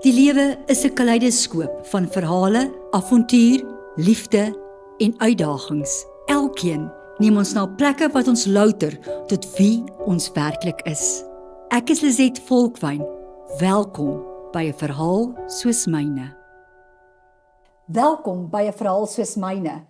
Die lewe is 'n kaleidoskoop van verhale, avontuur, liefde en uitdagings. Elkeen neem ons na plekke wat ons louter tot wie ons werklik is. Ek is Lizet Volkwyn. Welkom by 'n verhaal soos myne. Welkom by 'n verhaal soos myne.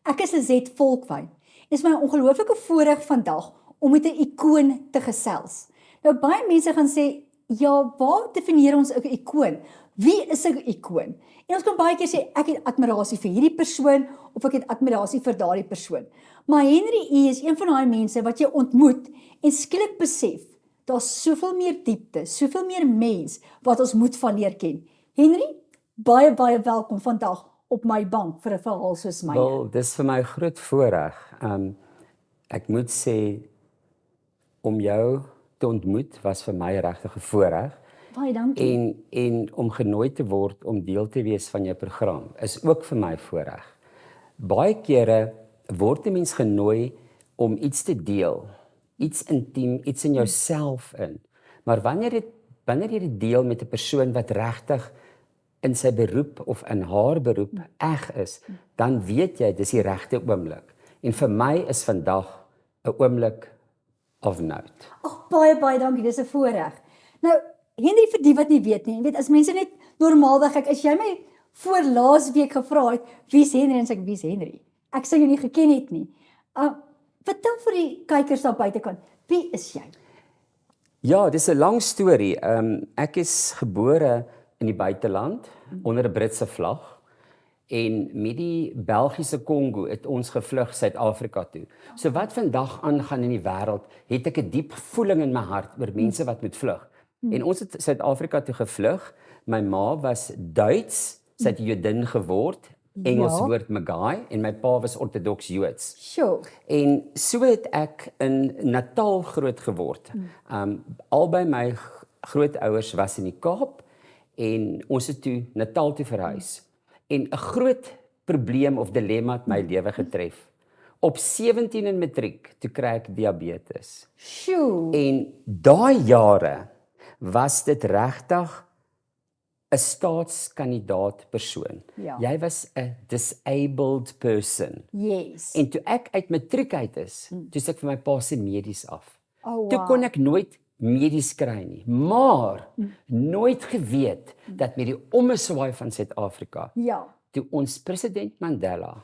Ek is Lizet Volkwyn. Dit is my ongelooflike voorreg vandag om met 'n ikoon te gesels. Nou baie mense gaan sê, ja, waar definieer ons 'n ikoon? Wie is 'n ikoon? En ons kan baie keer sê, ek het admirasie vir hierdie persoon, of ek het admirasie vir daardie persoon. Maar Henry E. is een van daai mense wat jy ontmoet, en skielik besef, daar's soveel meer diepte, soveel meer mens, wat ons moet van leer ken. Henry, baie welkom vandag op my bank vir 'n verhaal soos myne. Wel, dis vir my groot voorreg. Ek moet sê, om jou te ontmoet was vir my regtig 'n voorreg. Baie dankie. En om genooi te word om deel te wees van jou program is ook vir my 'n voorreg. Baie kere word 'n mens genooi om iets te deel, iets intiem, iets in jouself in. Maar wanneer jy dit deel met 'n persoon wat regtig in sy beroep of in haar beroep eg is, dan weet jy dis die regte oomblik. En vir my is vandag 'n oomblik of note. Ag, baie dankie, dis 'n voorreg. Nou, Henry, vir die wat nie weet nie, weet, as mense net normaalweg, as jy my voor laas week gevra het, wie's Henry, en sê ek, wie's Henry? Ek sou jou nie geken het nie. Vertel vir die kykers daar buitekant, wie is jy? Ja, dis 'n lang storie. Ek is gebore in die buiteland, onder 'n Britse vlag, en met die Belgiese Kongo het ons gevlug Suid-Afrika toe. So wat vandag aangaan in die wêreld, het ek 'n diep gevoeling in my hart oor mense wat moet vlug. En ons het Suid-Afrika toe gevlug. My ma was Duits, sy het Jodin geword, Engels woord Magai, en my pa was orthodox Joods. Sure. En so het ek in Natal groot geword. Albei my grootouers was in die Kaap, en ons het toe Natal toe verhuis. En 'n groot probleem of dilemma het my lewe getref. Op 17 in matriek, toe kry ek diabetes. Sjoe. En daai jare was dit regtig 'n staatskandidaat persoon. Ja. Jy was 'n disabled person. Yes. En toe ek uit matriek uit is, toe ek vir my pa se medies af. Oh, wow. Toe kon ek nooit medies kry nie, maar nooit geweet dat met die ommeswaai van Suid-Afrika, Ja. toe ons president Mandela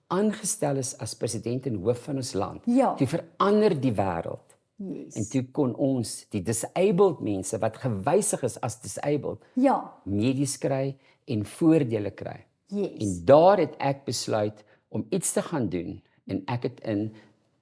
aangestel is as president en hoof van ons land, Ja. toe verander die wêreld. Yes. En toe kon ons, die disabled mense wat gewysig is as disabled, Ja. medies kry en voordele kry. Yes. En daar het ek besluit om iets te gaan doen, en ek het in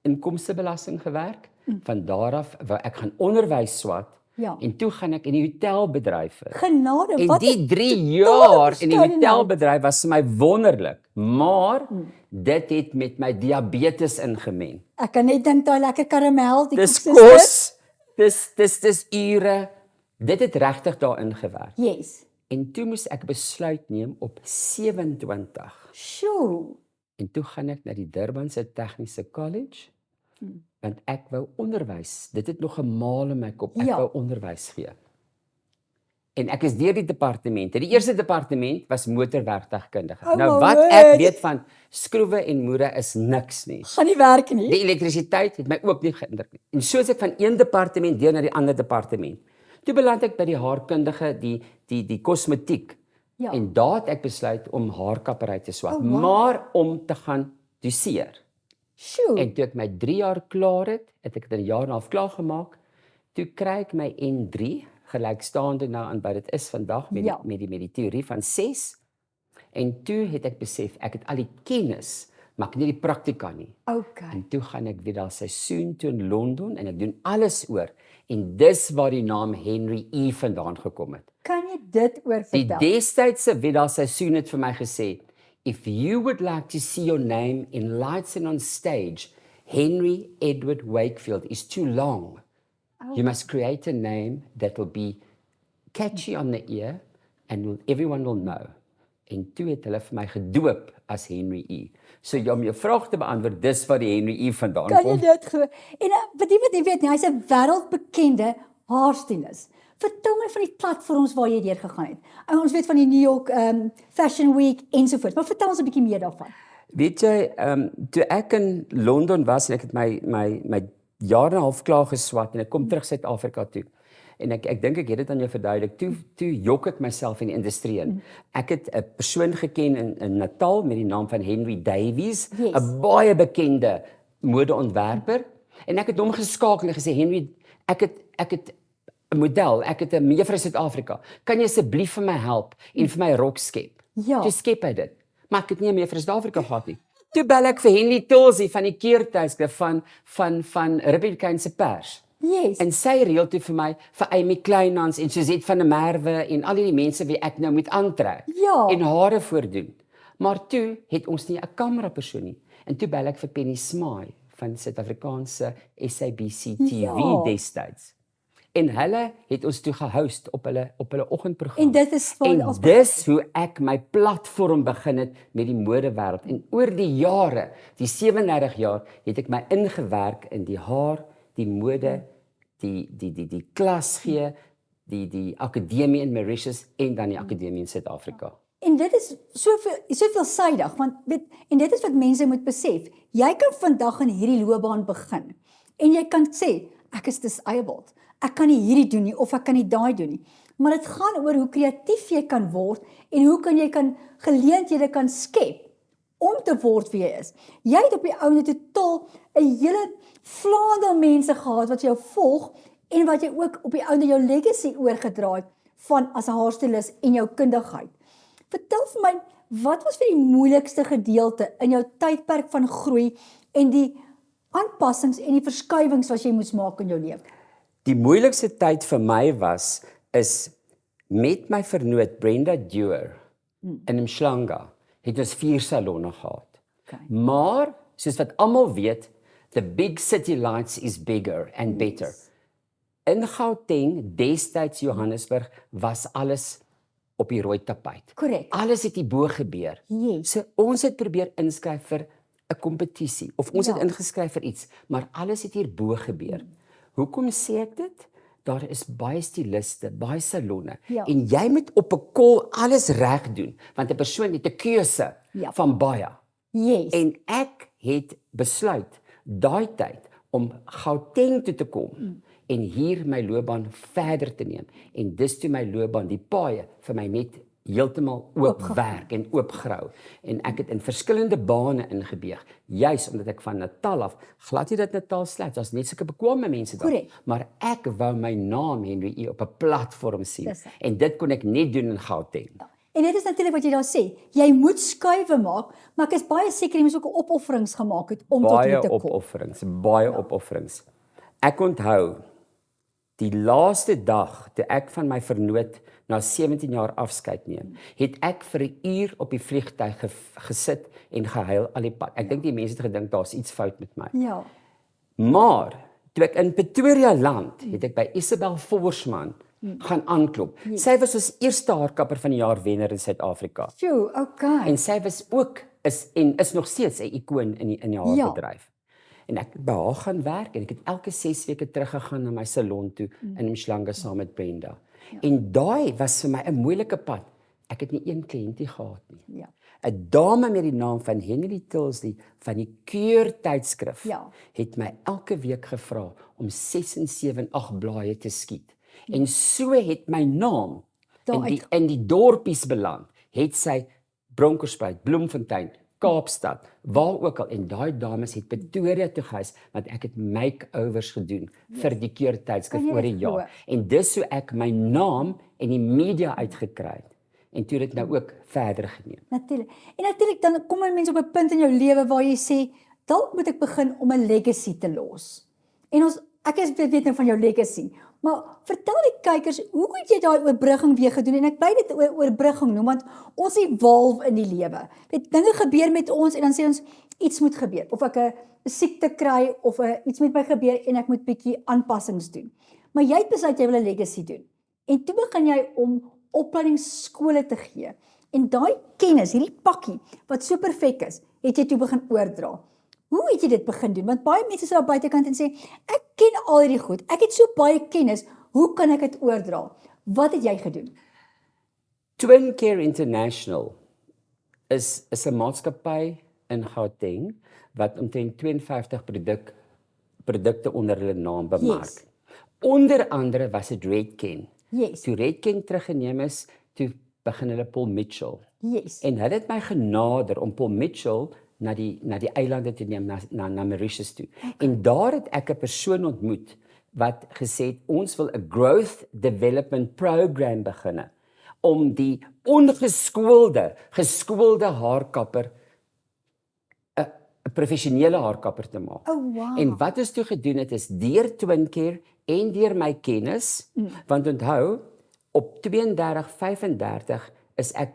inkomstebelasting gewerk. Van daar af wou ek gaan onderwys swat, Ja. en toe gaan ek in die hotelbedryf in. Genade, En wat die een 3 totale jaar in die verskeidenheid. hotelbedryf was vir my wonderlik, maar dit het met my diabetes ingemeng. Ek kan net dink daai lekker karamel, die Dis koeksuster. kos, dis ure, dit het regtig daarin gewerk. Yes. En toe moes ek besluit neem op 27. Sjoe. En toe gaan ek na die Durbanse Tegniese College, want ek wou onderwys. Dit het nog 'n maal in my kop, ek Ja. wou onderwys gee. En ek is deur die departemente. Die eerste departement was motorwerktuigkundige. Oh, Nou my wat word. ek weet van skroewe en moere is niks nie. Gaan nie werk nie. Die elektrisiteit het my ook nie geïndruk nie. En so is ek van een departement deur na die ander departement. Toe beland ek by die haarkundige, die kosmetiek. Ja. En daar het ek besluit om haarkappery te swat, Oh, wow. maar om te gaan doseer. Sjoe. En toe ek my 3 jaar klaar het ek dit in 'n jaar en 'n half klaar gemaak. Toe kry ek my N3, gelykstaande nou aan wat dit is vandag met, Ja. met die teorie van 6. En toe het ek besef, ek het al die kennis, maar ek nie die praktika nie. Okay. En toe gaan ek weer daar seisoen toe in Londen en ek doen alles oor. En dis waar die naam Henry E. vandaan gekom het. Kan jy dit oor Die vertel? destydse Vida seisoen het vir my gesê, if you would like to see your name in lights and on stage, Henry Edward Wakefield is too long. You must create a name that will be catchy on the ear and everyone will know. En toe het hulle vir my gedoop as Henry E. So om jou vraag te beantwoord, dis waar die Henry E vandaan Kan jy kom. dit glo? En wat jy weet nie, hy's 'n wêreldbekende haarstylist. Vertel my van die platforms waar jy deur gegaan het. Ons weet van die New York Fashion Week ensovoorts, maar vertel ons 'n bietjie meer daarvan. Weet jy, toe ek in Londen was en ek het my jaar en 'n half klaar geswat en ek kom terug Suid-Afrika toe. En ek dink ek het dit aan jou verduidelik. Toe jok ek myself in die industrie in. Ek het 'n persoon geken in Natal met die naam van Henry Davies, 'n baie bekende modeontwerper. En ek het hom geskakel en gesê, Henry, ek het 'n model, ek het 'n mevrou Suid-Afrika. Kan jy asseblief vir my help en vir my rok skep? Ja. Toe skep hy dit. Maar ek het nie 'n mevrou Suid-Afrika gehad nie. Toe bel ek vir Henry Tilsey van die keurtydskrif van Republikeinse Pers. Yes. En sy reël toe vir my vir Amy Kleinhans en Suzette van der Merwe en al die mense wie ek nou moet aantrek Ja. en hare voordoen. Maar toe het ons nie 'n kamerapersoon nie. En toe bel ek vir Penny Smyth van Suid-Afrikaanse SABC TV Ja. destyds. En hulle het ons toe gehost op hulle oggendprogram. En dit is En dis hoe ek my platform begin het met die modewêreld. En oor die jare, die 37 jaar, het ek my ingewerk in die haar, die mode, die klas gee, die akademie in Mauritius en dan die akademie in Suid-Afrika. En dit is soveelsidig, want en dit is wat mense moet besef. Jy kan vandag in hierdie loopbaan begin en jy kan sê, ek is disabled. Ek kan nie hierdie doen nie of ek kan nie daai doen nie. Maar dit gaan oor hoe kreatief jy kan word en hoe jy kan geleenthede kan skep om te word wie jy is. Jy het op die ouene totaal 'n hele vlaandel mense gehad wat jou volg en wat jy ook op die ouene jou legacy oorgedra het van as 'n haarstylist en jou kundigheid. Vertel vir my, wat was vir die moeilikste gedeelte in jou tydperk van groei en die aanpassings en die verskuiwings wat jy moes maak in jou lewe? Die moeilikste tyd vir my is met my vernoot Brenda Dewar in Mhlanga het ons 4 salonne gehad. Okay. Maar soos wat almal weet, the big city lights is bigger and better. In Gauteng, destyds Johannesburg, was alles op die rooi tapijt. Korrek. Alles het hierbo gebeur. Yes. So ons het probeer inskryf vir 'n kompetisie of ons het ingeskryf vir iets, maar alles het hierbo gebeur. Hoekom sê ek dit? Daar is baie styliste, baie salonne en jy moet op 'n call alles reg doen, want 'n persoon het 'n keuse van baie. Yes. En ek het besluit daai tyd om Gauteng toe te kom en hier my loopbaan verder te neem. En dis toe my loopbaan, die paaie vir my net heeltemal oopwerk en oopgrou. En ek het in verskillende bane ingebeeg, juis omdat ek van Natal af, glad nie dat Natal sleg, daar's net sulke bekwame mense daar. Correct. Maar ek wou my naam Henry E op 'n platform sien. Dis En dit kon ek net doen in Gauteng. En dit is natuurlik wat jy daar sê. Jy moet skuiwe maak, maar ek is baie seker jy moes ook opofferings gemaak het om tot hier te kom. Baie opofferings. Ek onthou die laaste dag toe ek van my vernoot na 17 jaar afskeid neem, het ek vir 'n uur op die vliegtuig gesit en gehuil al die pad. Ek dink die mense het gedink daar's iets fout met my. Ja. Maar toe ek in Pretoria land, het ek by Isabel Forsman gaan aanklop. Sy was ons eerste haarkapper van die jaar wenner in Suid-Afrika. Sjoe, okay. En sy was ook is nog steeds 'n ikoon in die haarbedryf. En ek het by haar gaan werk en ek het elke 6 weke teruggegaan na my salon toe in Mhlanga saam met Brenda. En daai was vir my 'n moeilike pad. Ek het nie een kliëntie gehad nie. Ja. 'n Dame met die naam van Henry Tilsey van die keurtydskrif het my elke week gevra om 6 en 7, 8 blaaie te skiet. En so het my naam in die dorpies beland. Het sy Bronkhorstspruit, Bloemfontein, Kaapstad, waar ook al, en daai dames het Pretoria toe gehuis, want ek het makeovers gedoen vir die keurtydskrif oor die jaar. En dis so ek my naam en die media uitgekry het. En toe dit nou ook verder geneem. Natuurlik. En natuurlik dan kom mense op 'n punt in jou lewe waar jy sê, dalk moet ek begin om 'n legacy te los. En ek weet nou van jou legacy, maar vertel die kykers, hoe het jy daai oorbrugging weer gedoen? En ek bly dit oorbrugging noem, want ons evolve in die lewe. Dinge gebeur met ons en dan sê ons, iets moet gebeur. Of ek 'n siekte kry, of iets met my gebeur en ek moet bietjie aanpassings doen. Maar jy het besluit jy wil 'n legacy doen. En toe begin jy om opleidingsskole te gee. En daai kennis, hierdie pakkie, wat so perfek is, het jy toe begin oordra. Hoe het jy dit begin doen? Want baie mense sit daar buitekant en sê, ek ken al hierdie goed, ek het so baie kennis, Hoe kan ek dit oordra? Wat het jy gedoen? Twin Care International is 'n maatskappy in Gauteng wat omtrent 52 produkte onder hulle naam bemark. Yes. Onder andere was dit Redken. Yes. Toe Redken teruggeneem is, toe begin hulle Paul Mitchell. Yes. En hulle het my genader om Paul Mitchell na die eilande te neem, na Mauritius toe. En daar het ek 'n persoon ontmoet wat gesê het ons wil 'n growth development program beginne om die geskoelde haarkapper 'n professionele haarkapper te maak. Oh, wow. En wat ons toe gedoen het is deur Twin Care en deur my kennis, want onthou op 32, 35 is ek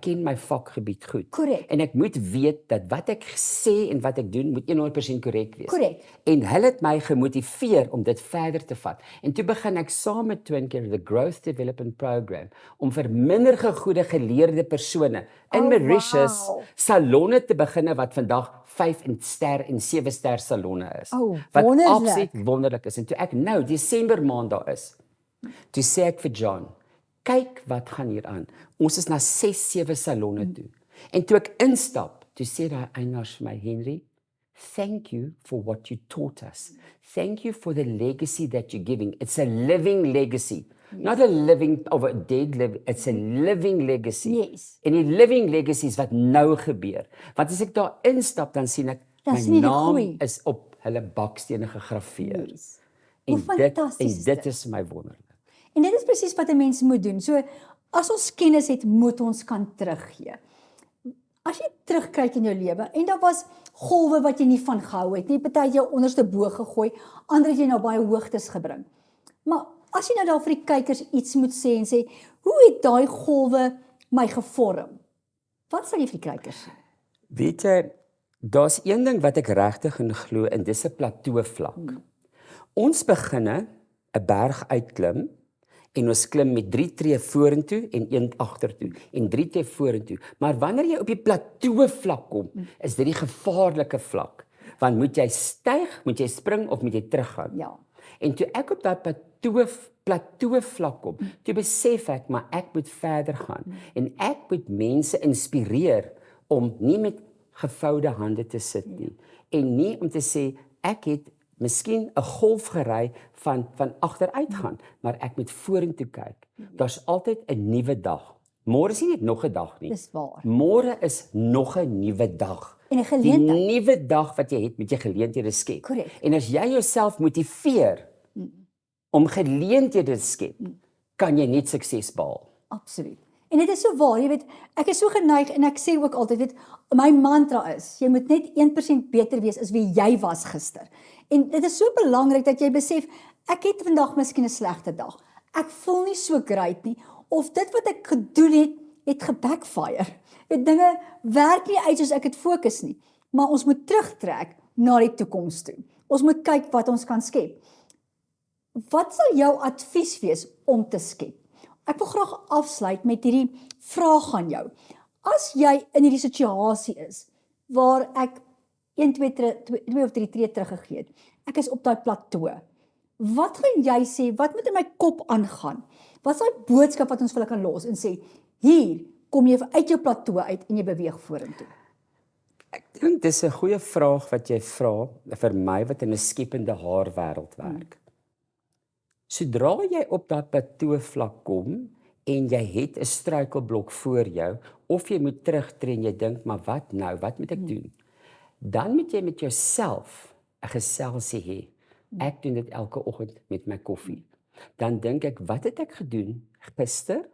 ken my vakgebied goed. Korrek. En ek moet weet dat wat ek sê en wat ek doen moet 100% korrek wees. Korrek. En hulle het my gemotiveer om dit verder te vat. En toe begin ek saam met Twin Care the Growth Development Program om vir minder gegoede geleerde persone in Mauritius wow. salonne te beginne wat vandag 5-ster en 7-ster salonne is. Oh, wat wonderlik. absoluut wonderlik is. En toe ek nou Desember maand daar is, toe sê ek vir John, kyk wat gaan hier aan. Ons is na 6-7 salonne toe. En toe ek instap, toe sê daai eienaar vir my, Henry, thank you for what you taught us. Thank you for the legacy that you're giving. It's a living legacy. Yes. Not a living of a dead living, it's a living legacy. Yes. En die living legacy is wat nou gebeur. Want as ek daar instap, dan sien ek my naam is op hulle bakstene gegraveer. Yes. Hoe fantasties en dit is my wonderlik. En dit is presies wat 'n mens moet doen. So as ons kennis het, moet ons kan teruggee. As jy terugkyk in jou lewe en daar was golwe wat jy nie van gehou het nie, party jou onderste bo gegooi, ander het jy nou baie hoogtes gebring. Maar as jy nou daar vir die kykers iets moet sê en sê, hoe het daai golwe my gevorm? Wat sal jy vir die kykers sê? Weet jy, daar's een ding wat ek regtig in glo en dis 'n plateau vlak. Ons beginne 'n berg uitklim en ons klim met 3 tree vorentoe en 1 agtertoe en 3 tree vorentoe. Maar wanneer jy op die plateau vlak kom, is dit die gevaarlike vlak. Want moet jy styg, moet jy spring of moet jy teruggaan? Ja. En toe ek op daai plateau vlak kom, toe besef ek maar ek moet verder gaan en ek moet mense inspireer om nie met gevoude hande te sit nie en nie om te sê ek het miskien 'n golf gery van agteruit gaan, maar ek moet vorentoe kyk. Daar's altyd 'n nuwe dag. Môre is nie net nog 'n dag nie. Dis waar. Môre is nog 'n nuwe dag. En 'n geleentheid. Die nuwe dag wat jy het, moet jy geleenthede skep. Korrek. En as jy jouself motiveer om geleenthede te skep, kan jy net sukses behaal. Absoluut. En dit is so waar, jy weet, ek is so geneig en ek sê ook altyd, weet, my mantra is, jy moet net 1% beter wees as wie jy was gister. En dit is so belangrik dat jy besef, ek het vandag miskien 'n slegte dag. Ek voel nie so great nie, of dit wat ek gedoen het gebackfire. Weet, dinge werk nie uit soos ek dit fokus nie, maar ons moet terugtrek na die toekoms toe. Ons moet kyk wat ons kan skep. Wat sal jou advies wees om te skep? Ek wil graag afsluit met hierdie vraag aan jou. As jy in hierdie situasie is waar ek 1, 2 of 3 tree teruggegee het, ek is op daai plateau. Wat gaan jy sê? Wat moet in my kop aangaan? Wat is daai boodskap wat ons vir hulle kan los en sê, hier kom jy uit jou plateau uit en jy beweeg vorentoe? Ek dink dis 'n goeie vraag wat jy vra vir my wat in 'n skepende haarwêreld werk. Sodra jy op daai plateau vlak kom en jy het 'n struikelblok voor jou of jy moet terugtreë en jy dink maar wat nou, wat moet ek doen? Dan moet jy met jouself 'n geselsie hê. Ek doen dit elke oggend met my koffie. Dan dink ek, wat het ek gedoen gister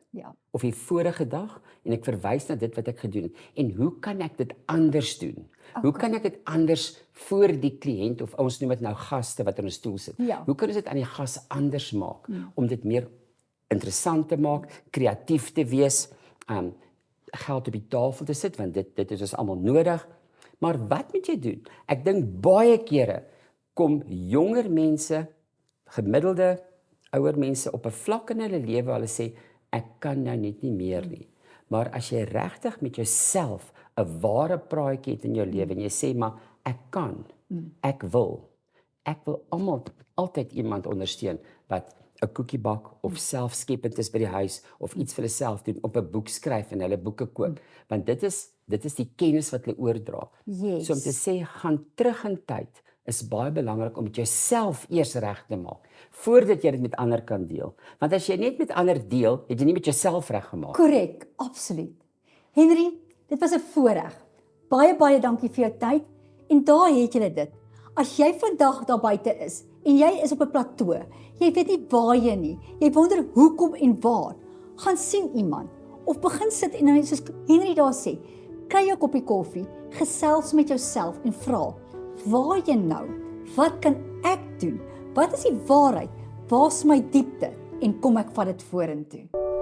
of die vorige dag en ek verwys na dit wat ek gedoen het en hoe kan ek dit anders doen? Hoe kan ek dit anders voor die kliënt of ons noem dit nou gaste wat in ons stoel sit? Hoe kan ons dit aan die gas anders maak om dit meer interessant te maak, kreatief te wees, geld op die tafel te sit want dit is ons almal nodig. Maar wat moet jy doen? Ek dink baie kere kom jonger mense, gemiddelde ouer mense op 'n vlak in hulle lewe waar hulle sê ek kan nou net nie meer nie. Maar as jy regtig met jouself 'n ware praatjie het in jou lewe en jy sê maar ek kan, ek wil altyd iemand ondersteun wat 'n koekie bak of selfskepend is by die huis of iets vir hulle self doen, op 'n boek skryf en hulle boeke koop. Want dit is die kennis wat hulle oordra. Yes. So om te sê gaan terug in tyd is baie belangrik om dit jouself eers reg te maak voordat jy dit met ander kan deel. Want as jy net met ander deel, het jy nie met jouself reg gemaak. Korrek, absoluut. Henry, dit was 'n voorreg. Baie dankie vir jou tyd en daar het jy dit. As jy vandag daar buite is en jy is op 'n plateau, jy weet nie waar jy nie, jy wonder hoekom en waar, gaan sien iemand of begin sit en soos Henry daar sê, kry jou koppie koffie, gesels met jouself en vra, waar jy nou? Wat kan ek doen? Wat is die waarheid? Waar's my diepte? En kom ek vat dit vorentoe?